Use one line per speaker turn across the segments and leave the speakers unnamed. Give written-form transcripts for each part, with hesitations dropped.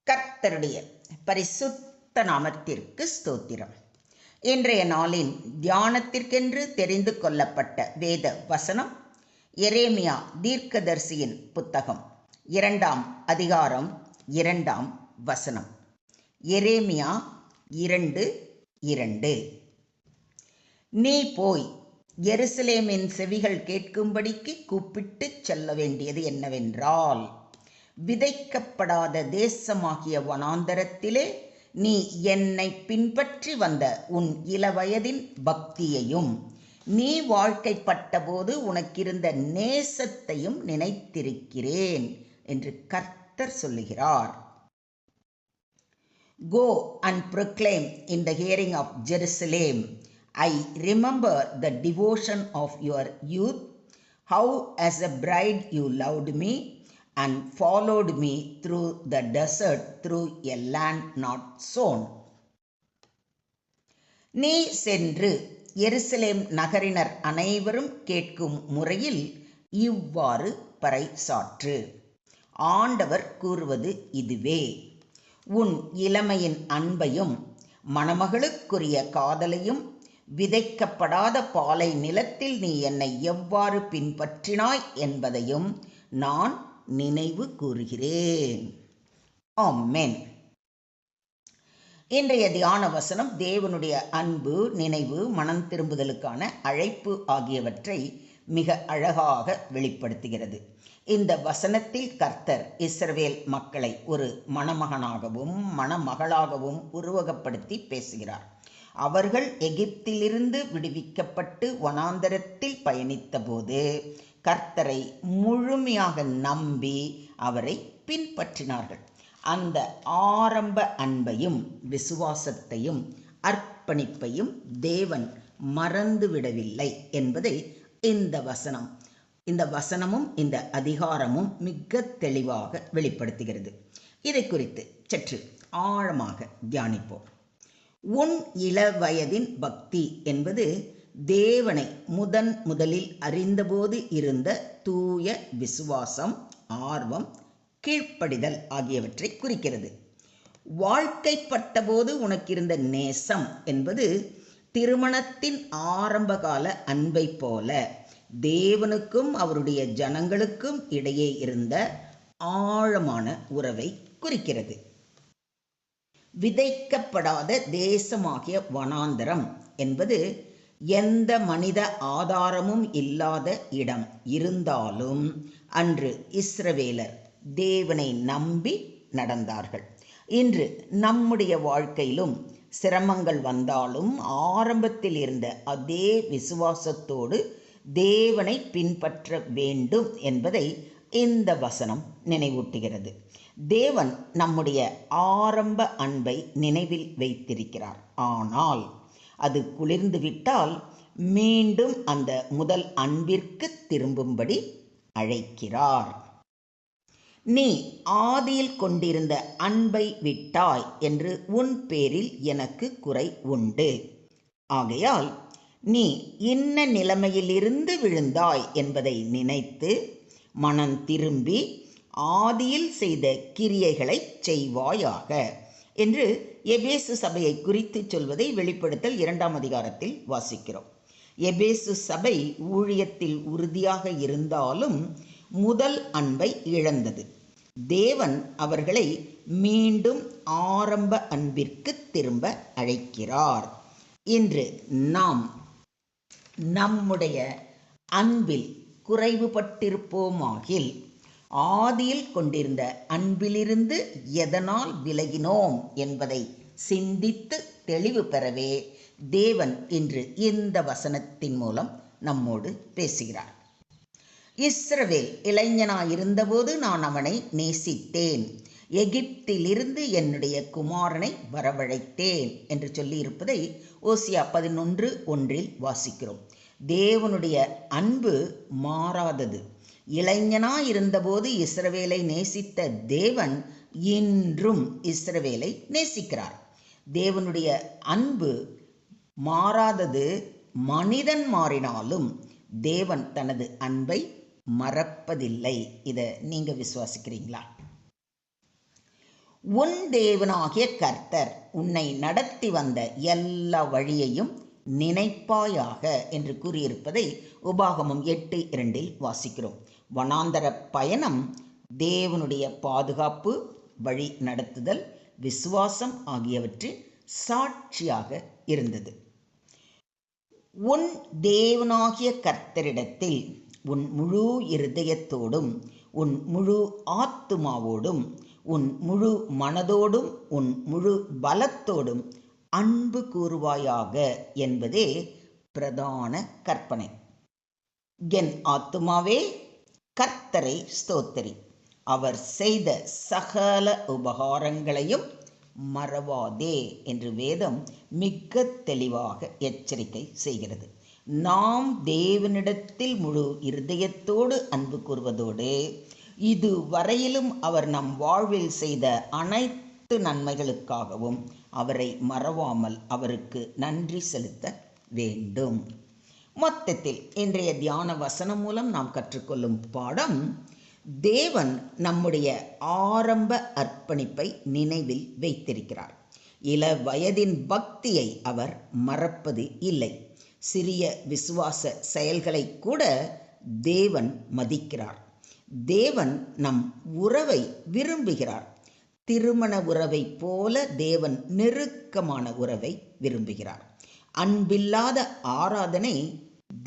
கர்த்தருடைய பரிசுத்த நாமத்திற்கு ஸ்தோத்திரம். இன்றைய நாளின் தியானத்திற்கென்று தெரிந்து கொள்ளப்பட்ட வேத வசனம் எரேமியா தீர்க்கதரிசியின் புத்தகம் 2ஆம் அதிகாரம் 2ஆம் வசனம். எரேமியா 2:2. நீ போய் எருசலேமின் செவிகள் கேட்கும்படிக்கு கூப்பிட்டுச் சொல்ல வேண்டியது என்னவென்றால், விதைக்கப்படாத தேசமாகிய வனாந்தரத்திலே நீ என்னை பின்பற்றி வந்த உன் இளவயதின் பக்தியையும் நீ வாழ்க்கைப்பட்டபோது உனக்கிருந்த நேசத்தையும் நினைத்திருக்கிறேன் என்று கர்த்தர் சொல்லுகிறார். Go and proclaim in the hearing of Jerusalem, I remember the devotion of your youth, how as a bride you loved me and followed me through the desert, through a land not sown. நீ சென்று எருசலேம் நகரினர் அனைவரும் கேட்கும் முறையில் இவ்வாறு பறைசாற்று. ஆண்டவர் கூறுவது இதுவே: உன் இளமையின் அன்பையும் மணமகளுக்குரிய காதலையும் விதைக்கப்படாத பாலை நிலத்தில் நீ என்னை எவ்வாறு பின்பற்றினாய் என்பதையும் நான் நினைவு கூறுகிறேன். ஆமென். இன்றைய தியான வசனம் தேவனுடைய அன்பு, நினைவு, மனம் திரும்புதலுக்கான அழைப்பு ஆகியவற்றை மிக அழகாக வெளிப்படுத்துகிறது. இந்த வசனத்தில் கர்த்தர் இஸ்ரவேல் மக்களை ஒரு மணமகனாகவும் மணமகளாகவும் உருவகப்படுத்தி பேசுகிறார். அவர்கள் எகிப்திலிருந்து விடுவிக்கப்பட்டு வனாந்தரத்தில் பயணித்த போது கர்த்தரை முழுமையாக நம்பி அவரை பின்பற்றினார்கள். அந்த ஆரம்ப அன்பையும் விசுவாசத்தையும் அர்ப்பணிப்பையும் தேவன் மறந்துவிடவில்லை என்பதை இந்த வசனமும் இந்த அதிகாரமும் மிக தெளிவாக வெளிப்படுத்துகிறது. இதை குறித்து சற்று ஆழமாக தியானிப்போம். உன் இளவயதின் பக்தி என்பது தேவனை முதலில் அறிந்தபோது இருந்த தூய விசுவாசம், ஆர்வம், கீழ்ப்படிதல் ஆகியவற்றை குறிக்கிறது. வாழ்க்கைப்பட்டபோது உனக்கிருந்த நேசம் என்பது திருமணத்தின் ஆரம்பகால அன்பை போல தேவனுக்கும் அவருடைய ஜனங்களுக்கும் இடையே இருந்த ஆழமான உறவை குறிக்கிறது. விதைக்கப்படாத தேசமாகிய வனாந்தரம் என்பது எந்த மனித ஆதாரமும் இல்லாத இடம் இருந்தாலும் அன்று இஸ்ரவேலர் தேவனை நம்பி நடந்தார்கள். இன்று நம்முடைய வாழ்க்கையிலும் சிரமங்கள் வந்தாலும் ஆரம்பத்தில் இருந்த அதே விசுவாசத்தோடு தேவனை பின்பற்ற வேண்டும் என்பதை இந்த வசனம் நினைவூட்டுகிறது. தேவன் நம்முடைய ஆரம்ப அன்பை நினைவில் வைத்திருக்கிறார். ஆனால் அது குளிர்ந்து விட்டால் மீண்டும் அந்த முதல் அன்பிற்கு திரும்பும்படி அழைக்கிறார். நீ ஆதியில் கொண்டிருந்த அன்பை விட்டாய் என்று உன் பேரில் எனக்கு குறை உண்டு. ஆகையால் நீ இன்ன நிலைமையிலிருந்து விழுந்தாய் என்பதை நினைத்து மனம் திரும்பி ஆதியில் செய்த கிரியைகளை செய்வாயாக என்று எபேசு சபையை குறித்து சொல்வதை வெளிப்படுத்தல் 2ஆம் அதிகாரத்தில் வாசிக்கிறோம். எபேசு சபை ஊழியத்தில் உறுதியாக இருந்தாலும் முதல் அன்பை இழந்தது. தேவன் அவர்களை மீண்டும் ஆரம்ப அன்பிற்கு திரும்ப அழைக்கிறார். இன்று நாம் நம்முடைய அன்பில் குறைவுபட்டிருப்போமாகில் ஆதியில் கொண்டிருந்த அன்பிலிருந்து எதனால் விலகினோம் என்பதை சிந்தித்து தெளிவு பெறவே தேவன் இன்று இந்த வசனத்தின் மூலம் நம்மோடு பேசுகிறார். இஸ்ரவேல் இளைஞனாயிருந்தபோது நான் அவனை நேசித்தேன், எகிப்திலிருந்து என்னுடைய குமாரனை வரவழைத்தேன் என்று சொல்லியிருப்பதை ஓசியா 11:1 வாசிக்கிறோம். தேவனுடைய அன்பு மாறாதது. இளைஞனாயிருந்தபோது இஸ்ரவேலை நேசித்த தேவன் இன்றும் இஸ்ரவேலை நேசிக்கிறார். தேவனுடைய அன்பு மாறாதது. மனிதன் மாறினாலும் தேவன் தனது அன்பை மறப்பதில்லை. இதை நீங்க விசுவாசிக்கிறீங்களா? உன் தேவனாகிய கர்த்தர் உன்னை நடத்தி வந்த எல்லா வழியையும் நினைப்பாயாக என்று கூறியிருப்பதை உபாகமம் 8:2 வாசிக்கிறோம். வனாந்தர பயணம் தேவனுடைய பாதுகாப்பு, வழி நடத்துதல், விசுவாசம் ஆகியவற்றின் சாட்சியாக இருந்தது. உன் தேவனாகிய கர்த்தரிடத்தில் உன் முழு இருதயத்தோடும் உன் முழு ஆத்துமாவோடும் உன் முழு மனதோடும் உன் முழு பலத்தோடும் அன்பு கூறுவாயாக என்பதே பிரதான கற்பனை. என் ஆத்துமாவே கர்த்தரை ஸ்தோத்திரி, அவர் செய்த சகல உபகாரங்களையும் மறவாதே என்று வேதம் மிக தெளிவாக எச்சரிக்கை செய்கிறது. நாம் தேவனிடத்தில் முழு இருதயத்தோடு அன்பு கூறுவதோடு இதுவரையிலும் அவர் நம் வாழ்வில் செய்த அனைத்து நன்மைகளுக்காகவும் அவரை மறவாமல் அவருக்கு நன்றி செலுத்த வேண்டும். மொத்தத்தில் இன்றைய தியான வசனம் மூலம் நாம் கற்றுக்கொள்ளும் பாடம், தேவன் நம்முடைய ஆரம்ப அர்ப்பணிப்பை நினைவில் வைத்திருக்கிறார். இள வயதின் பக்தியை அவர் மறப்பது இல்லை. சிறிய விசுவாச செயல்களை கூட தேவன் மதிக்கிறார். தேவன் நம் உறவை விரும்புகிறார். திருமண உறவை போல தேவன் நெருக்கமான உறவை விரும்புகிறார். அன்பில்லாத ஆராதனை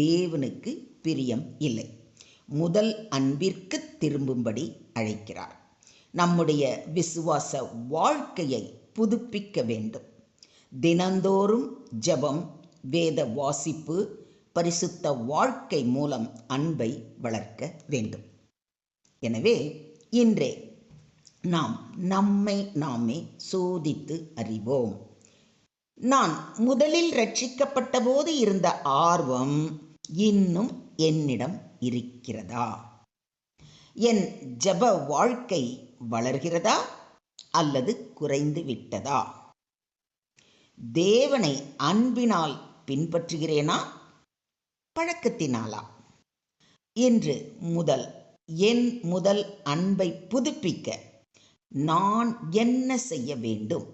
தேவனுக்கு பிரியம் இல்லை. முதல் அன்பிற்கு திரும்பும்படி அழைக்கிறார். நம்முடைய விசுவாச வாழ்க்கையை புதுப்பிக்க வேண்டும். தினந்தோறும் ஜெபம், வேத வாசிப்பு, பரிசுத்த வாழ்க்கை மூலம் அன்பை வளர்க்க வேண்டும். எனவே இன்றே நாம் நம்மை நாமே சோதித்து அறிவோம். நான் முதலில் ரட்சிக்கப்பட்ட போது இருந்த ஆர்வம் இன்னும் என்னிடம் இருக்கிறதா? என் ஜெப வாழ்க்கை வளர்கிறதா அல்லது குறைந்து விட்டதா? தேவனை அன்பினால் பின்பற்றுகிறேனா, பழக்கத்தினாலா? இன்று முதல் என் முதல் அன்பை புதுப்பிக்க நான் என்ன செய்ய வேண்டும்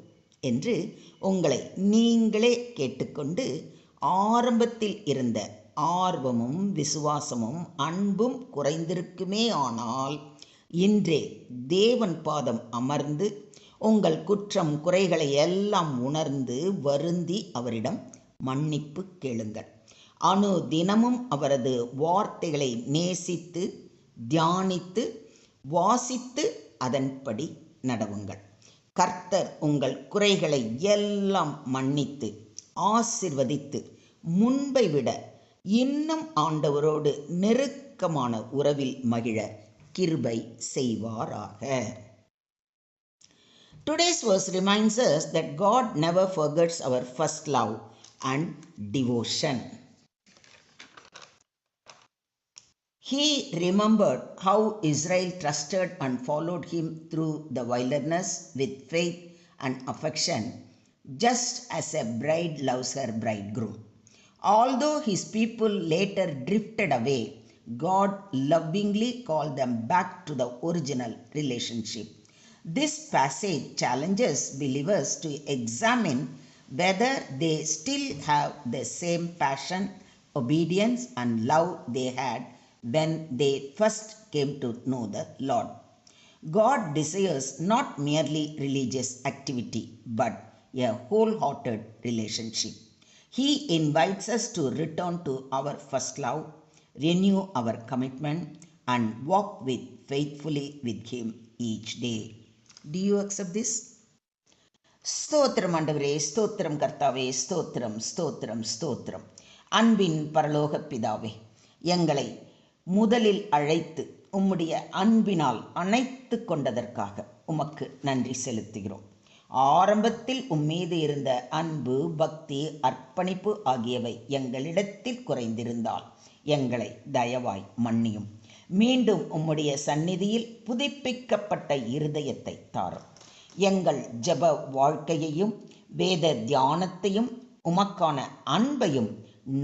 என்று உங்களை நீங்களே கேட்டுக்கொண்டு, ஆரம்பத்தில் இருந்த ஆர்வமும் விசுவாசமும் அன்பும் குறைந்திருக்குமே ஆனால் இன்றே தேவன் பாதம் அமர்ந்து உங்கள் குற்றம் குறைகளை எல்லாம் உணர்ந்து வருந்தி அவரிடம் மன்னிப்பு கேளுங்கள். அணு தினமும் அவரது வார்த்தைகளை நேசித்து தியானித்து வாசித்து அதன்படி நடவுங்கள். கர்த்தர் உங்கள் குறைகளை எல்லாம் மன்னித்து ஆசிர்வதித்து முன்பை விட இன்னும் ஆண்டவரோடு நெருக்கமான உறவில் மகிழ கிருபை செய்வாராக. Today's verse reminds us that God never forgets our first love and devotion. He remembered how Israel trusted and followed him through the wilderness with faith and affection, just as a bride loves her bridegroom. Although his people later drifted away, God lovingly called them back to the original relationship. This passage challenges believers to examine whether they still have the same passion, obedience, and love they had when they first came to know the Lord. God desires not merely religious activity, but a wholehearted relationship. He invites us to return to our first love, renew our commitment, and walk faithfully with Him each day. Do you accept this? ஸ்தோத்திரம் ஆண்டவரே, ஸ்தோத்திரம் கர்த்தாவே, ஸ்தோத்திரம் ஸ்தோத்திரம் ஸ்தோத்திரம். அன்பின் பரலோக பிதாவே, எங்களை முதலில் அழைத்து உம்முடைய அன்பினால் அணைத்து கொண்டதற்காக உமக்கு நன்றி செலுத்துகிறோம். ஆரம்பத்தில் உம்மீது இருந்த அன்பு, பக்தி, அர்ப்பணிப்பு ஆகியவை எங்களிடத்தில் குறைந்திருந்தால் எங்களை தயவாய் மன்னியும். மீண்டும் உம்முடைய சந்நிதியில் புதுப்பிக்கப்பட்ட இருதயத்தை தாரும். எங்கள் ஜெப வாழ்க்கையையும் வேத தியானத்தையும் உமக்கான அன்பையும்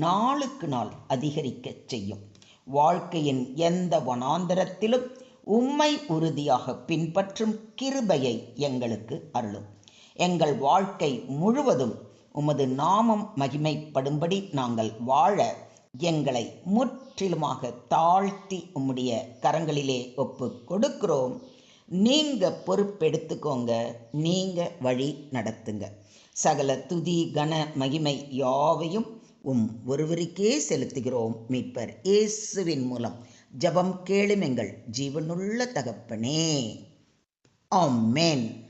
நாளுக்கு நாள் அதிகரிக்கச் செய்யும். வாழ்க்கையின் எந்த வனாந்தரத்திலும் உம்மை உறுதியாக பின்பற்றும் கிருபையை எங்களுக்கு அருளும். எங்கள் வாழ்க்கை முழுவதும் உமது நாமம் மகிமைப்படும்படி நாங்கள் வாழ எங்களை முற்றிலுமாக தாழ்த்தி உம்முடைய கரங்களிலே ஒப்பு கொடுக்கிறோம். நீங்க பொறுப்பெடுத்துக்கோங்க, நீங்க வழி நடத்துங்க. சகல துதி கன மகிமை யாவையும் ஒருவருக்கே செலுத்துகிறோம். மீட்பர் இயேசுவின் மூலம் ஜெபம் கேளும் எங்கள் ஜீவனுள்ள தகப்பனே. ஆமென்.